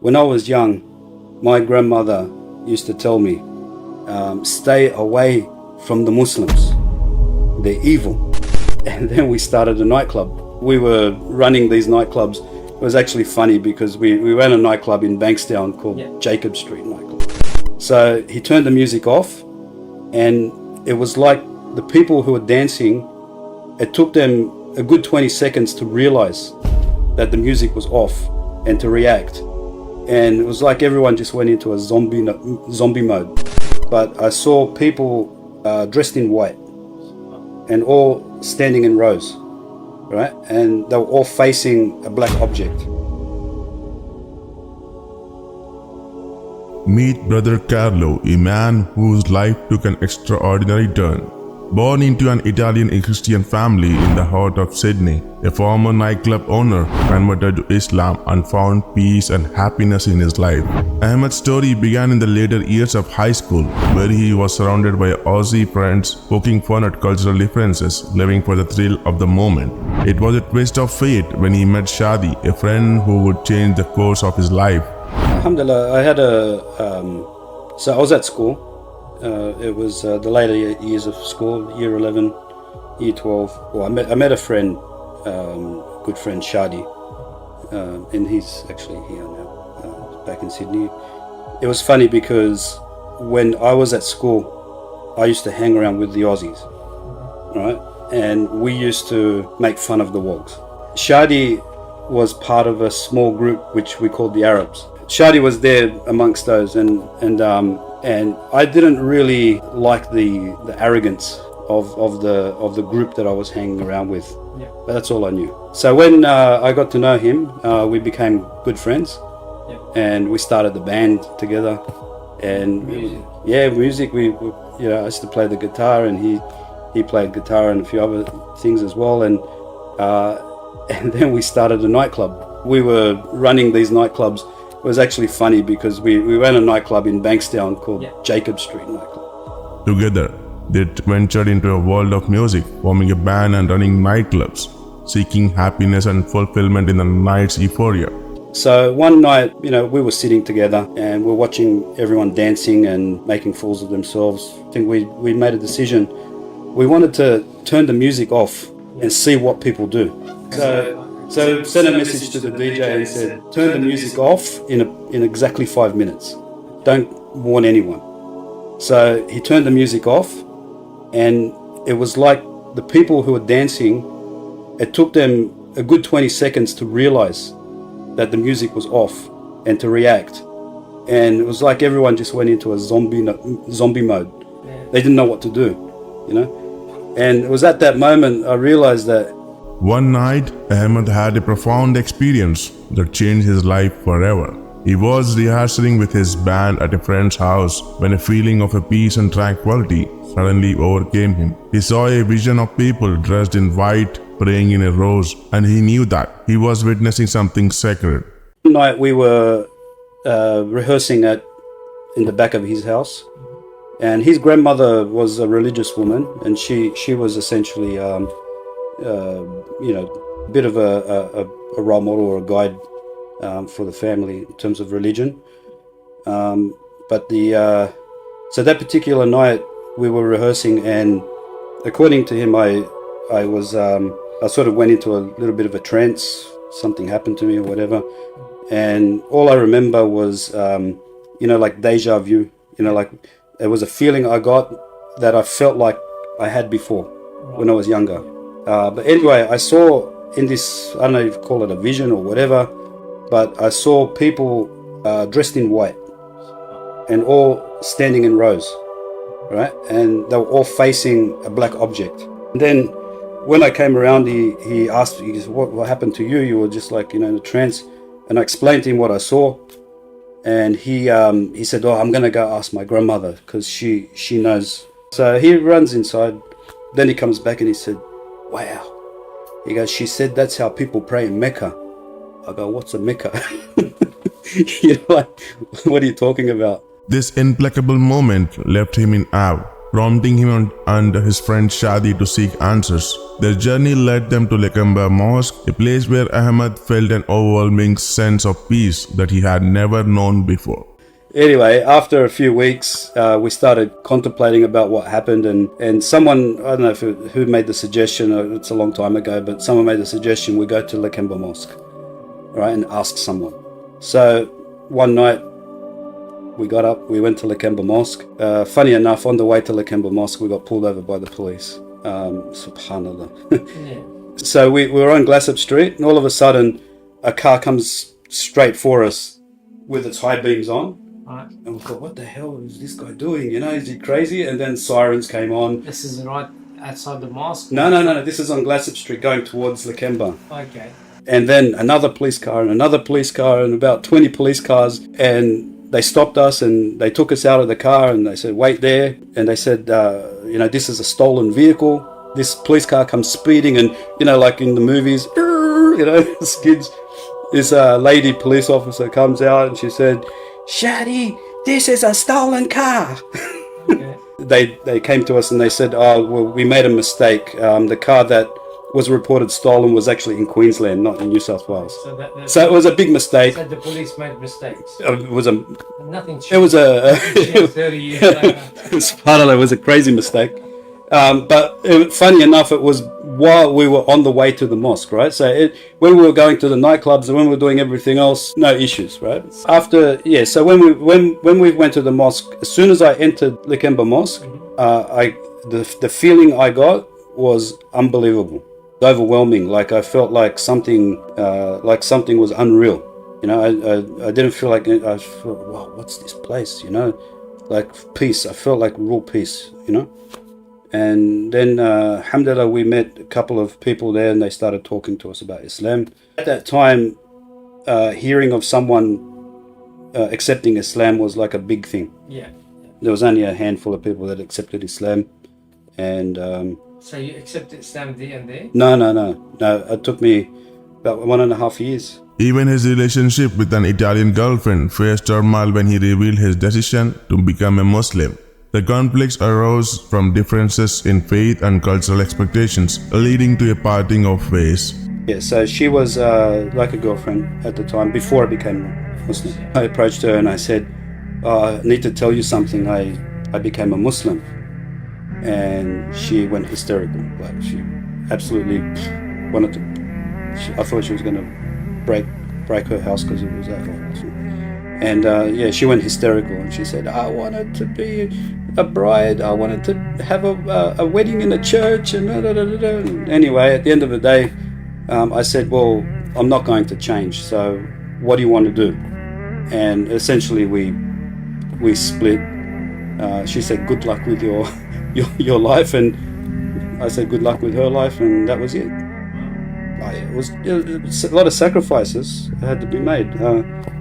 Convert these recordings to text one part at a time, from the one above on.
When I was young, my grandmother used to tell me, stay away from the Muslims. They're evil. And then we started a nightclub. We were running these nightclubs. It was actually funny because we ran a nightclub in Bankstown called Jacob Street Nightclub. So he turned the music off, and it was like the people who were dancing, it took them a good 20 seconds to realize that the music was off and to react. And it was like everyone just went into a zombie mode. But I saw people dressed in white and all standing in rows, right? And they were all facing a black object. Meet Brother Carlo, a man whose life took an extraordinary turn. Born into an Italian Christian family in the heart of Sydney, a former nightclub owner converted to Islam and found peace and happiness in his life. Ahmad's story began in the later years of high school, where he was surrounded by Aussie friends, poking fun at cultural differences, living for the thrill of the moment. It was a twist of fate when he met Shardi, a friend who would change the course of his life. Alhamdulillah, I had so I was at school. It was the later years of school, year 11, year 12. Well, I met a friend, good friend Shardi, and he's actually here now, back in Sydney. It was funny because when I was at school, I used to hang around with the Aussies, right? And we used to make fun of the Wogs. Shardi was part of a small group which we called the Arabs. Shardi was there amongst those, and I didn't really like the arrogance of the group that I was hanging around with. Yeah. But that's all I knew. So when I got to know him, we became good friends. Yeah. And we started the band together. And music. We I used to play the guitar, and he played guitar and a few other things as well. And then we started a nightclub. We were running these nightclubs. It was actually funny because we ran a nightclub in Bankstown called Jacob Street Nightclub. Together, they ventured into a world of music, forming a band and running nightclubs, seeking happiness and fulfillment in the night's euphoria. So one night, we were sitting together and we're watching everyone dancing and making fools of themselves. I think we made a decision. We wanted to turn the music off and see what people do. So sent a message to the DJ and said, turn the music off in exactly 5 minutes. Don't warn anyone. So he turned the music off, and it was like the people who were dancing, it took them a good 20 seconds to realize that the music was off and to react. And it was like everyone just went into a zombie mode. They didn't know what to do, And it was at that moment I realized that one night, Ahmad had a profound experience that changed his life forever. He was rehearsing with his band at a friend's house when a feeling of peace and tranquility suddenly overcame him. He saw a vision of people dressed in white praying in a rows, and he knew that he was witnessing something sacred. One night we were rehearsing in the back of his house, and his grandmother was a religious woman, and she was essentially a bit of a role model or a guide for the family in terms of religion. But so that particular night we were rehearsing, and according to him, I sort of went into a little bit of a trance. Something happened to me or whatever, and all I remember was like deja vu. Like it was a feeling I got that I felt like I had before when I was younger. But anyway, I saw in this, I don't know if you call it a vision or whatever, but I saw people dressed in white and all standing in rows, right? And they were all facing a black object. And then when I came around, he asked me, what happened to you? You were just like, in a trance. And I explained to him what I saw. And he said, I'm going to go ask my grandmother because she knows. So he runs inside. Then he comes back and he said, wow. He goes, she said that's how people pray in Mecca. I go, what's a Mecca? What are you talking about? This implacable moment left him in awe, prompting him and his friend Shardi to seek answers. Their journey led them to Lakemba Mosque, a place where Ahmad felt an overwhelming sense of peace that he had never known before. Anyway, after a few weeks, we started contemplating about what happened, and someone, I don't know who made the suggestion, it's a long time ago, but someone made the suggestion we go to Lakemba Mosque, right, and ask someone. So one night we got up, we went to Lakemba Mosque. Funny enough, on the way to Lakemba Mosque, we got pulled over by the police. Subhanallah. Yeah. So we were on Glassop Street, and all of a sudden a car comes straight for us with its high beams on. Right. And we thought, what the hell is this guy doing? You know, is he crazy? And then sirens came on. This is right outside the mosque? No. This is on Glassop Street going towards Lakemba. Okay. And then another police car and another police car and about 20 police cars. And they stopped us and they took us out of the car and they said, wait there. And they said, this is a stolen vehicle. This police car comes speeding and, like in the movies, skids. This lady police officer comes out and she said, Shardi, this is a stolen car. Okay. They came to us and they said, we made a mistake. The car that was reported stolen was actually in Queensland, not in New South Wales. So it was a big mistake. So the police made mistakes. It was a. Nothing changed. It was a. 30 years later. It was a crazy mistake. But funny enough, it was while we were on the way to the mosque, right? So when we were going to the nightclubs and when we were doing everything else, no issues, right? So when we went to the mosque, as soon as I entered Lakemba Mosque, the feeling I got was unbelievable, overwhelming. Like I felt like something was unreal. I didn't feel like I felt, wow, what's this place? Like peace. I felt like real peace. And then, alhamdulillah, we met a couple of people there and they started talking to us about Islam. At that time, hearing of someone accepting Islam was like a big thing. Yeah. There was only a handful of people that accepted Islam. And so you accepted Islam there and there? No. It took me about 1.5 years. Even his relationship with an Italian girlfriend faced turmoil when he revealed his decision to become a Muslim. The conflicts arose from differences in faith and cultural expectations, leading to a parting of ways. Yeah, so she was like a girlfriend at the time, before I became Muslim. I approached her and I said, I need to tell you something. I became a Muslim. And she went hysterical. Like she absolutely wanted to, I thought she was going to break her house because it was that awful. And she went hysterical and she said, I wanted to be a bride, I wanted to have a wedding in a church and Anyway, at the end of the day, I said, well, I'm not going to change, so what do you want to do? And essentially we split. She said, good luck with your life, and I said good luck with her life, and that was it. It was a lot of sacrifices had to be made.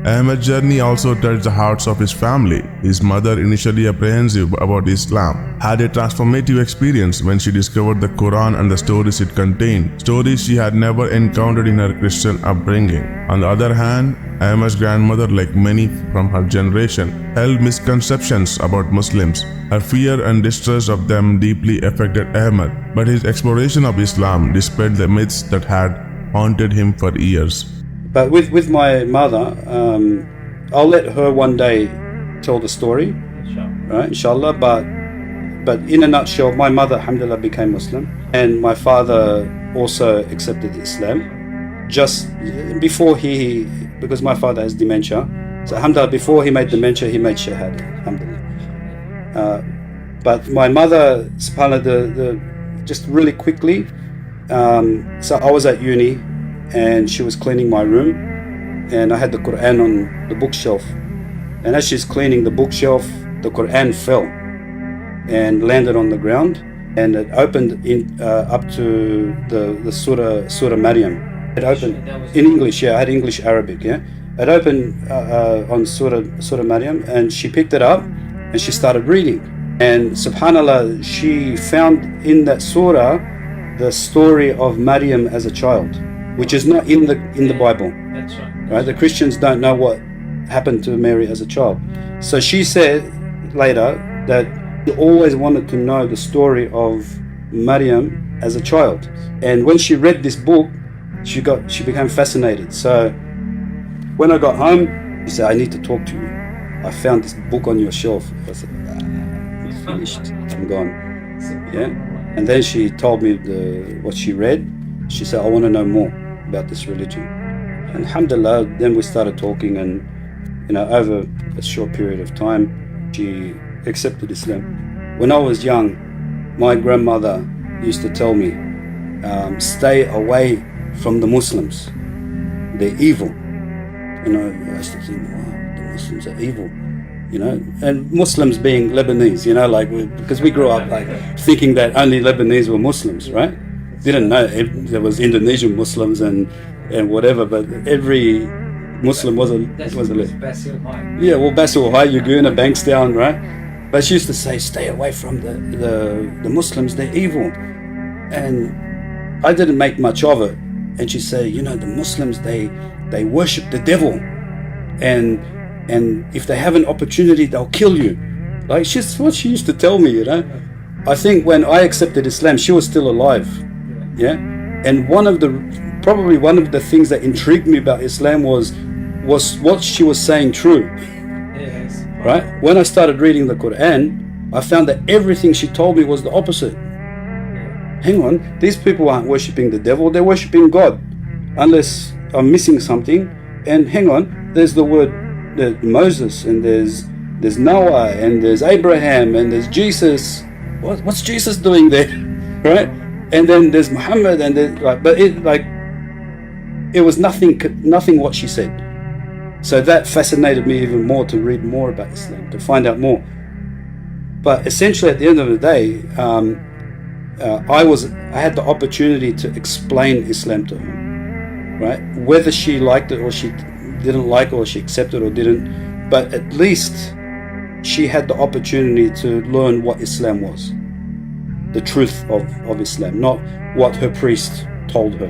Ahmad's journey also touched the hearts of his family. His mother, initially apprehensive about Islam, had a transformative experience when she discovered the Quran and the stories it contained, stories she had never encountered in her Christian upbringing. On the other hand, Ahmad's grandmother, like many from her generation, held misconceptions about Muslims. Her fear and distrust of them deeply affected Ahmad, but his exploration of Islam dispelled the myths that had haunted him for years. But with my mother, I'll let her one day tell the story, right? Inshallah. But in a nutshell, my mother, alhamdulillah, became Muslim, and my father also accepted Islam. Just before because my father has dementia, so alhamdulillah, before he made dementia, he made shahada, alhamdulillah. But my mother, subhanallah, just really quickly. So I was at uni. And she was cleaning my room, and I had the Quran on the bookshelf. And as she's cleaning the bookshelf, the Quran fell and landed on the ground, and it opened up to the Surah Maryam. It opened in English, I had English Arabic, It opened on Surah Maryam, and she picked it up and she started reading. And subhanallah, she found in that surah the story of Maryam as a child, which is not in the Bible. That's right. Right? The Christians don't know what happened to Mary as a child. So she said later that she always wanted to know the story of Maryam as a child. And when she read this book, she became fascinated. So when I got home, she said, I need to talk to you. I found this book on your shelf. I said, I'm finished. I'm gone. Yeah. And then she told me what she read. She said, I want to know more about this religion. And alhamdulillah, then we started talking, and over a short period of time, she accepted Islam. When I was young, my grandmother used to tell me, stay away from the Muslims. They're evil. I used to think, wow, the Muslims are evil. And Muslims being Lebanese, because we grew up thinking that only Lebanese were Muslims, right? Didn't know there was Indonesian Muslims and whatever, but every Muslim was a Basil High. yeah, well, Basil High, Yaguna, Bankstown, right? But she used to say, stay away from the Muslims, they're evil. And I didn't make much of it. And she said, the Muslims, they worship the devil. And if they have an opportunity, they'll kill you. She's what she used to tell me, I think when I accepted Islam, she was still alive. Yeah. And probably one of the things that intrigued me about Islam was what she was saying true. Yes. Right? When I started reading the Quran, I found that everything she told me was the opposite. Hang on, these people aren't worshipping the devil, they're worshipping God. Unless I'm missing something. And hang on, there's the word Moses, and there's Noah, and there's Abraham, and there's Jesus. What's Jesus doing there? Right? And then there's Muhammad, and it was nothing what she said. So that fascinated me even more to read more about Islam, to find out more. But essentially, at the end of the day, I had the opportunity to explain Islam to her, right? Whether she liked it or she didn't like it, or she accepted or didn't, but at least she had the opportunity to learn what Islam was, the truth of Islam, not what her priest told her.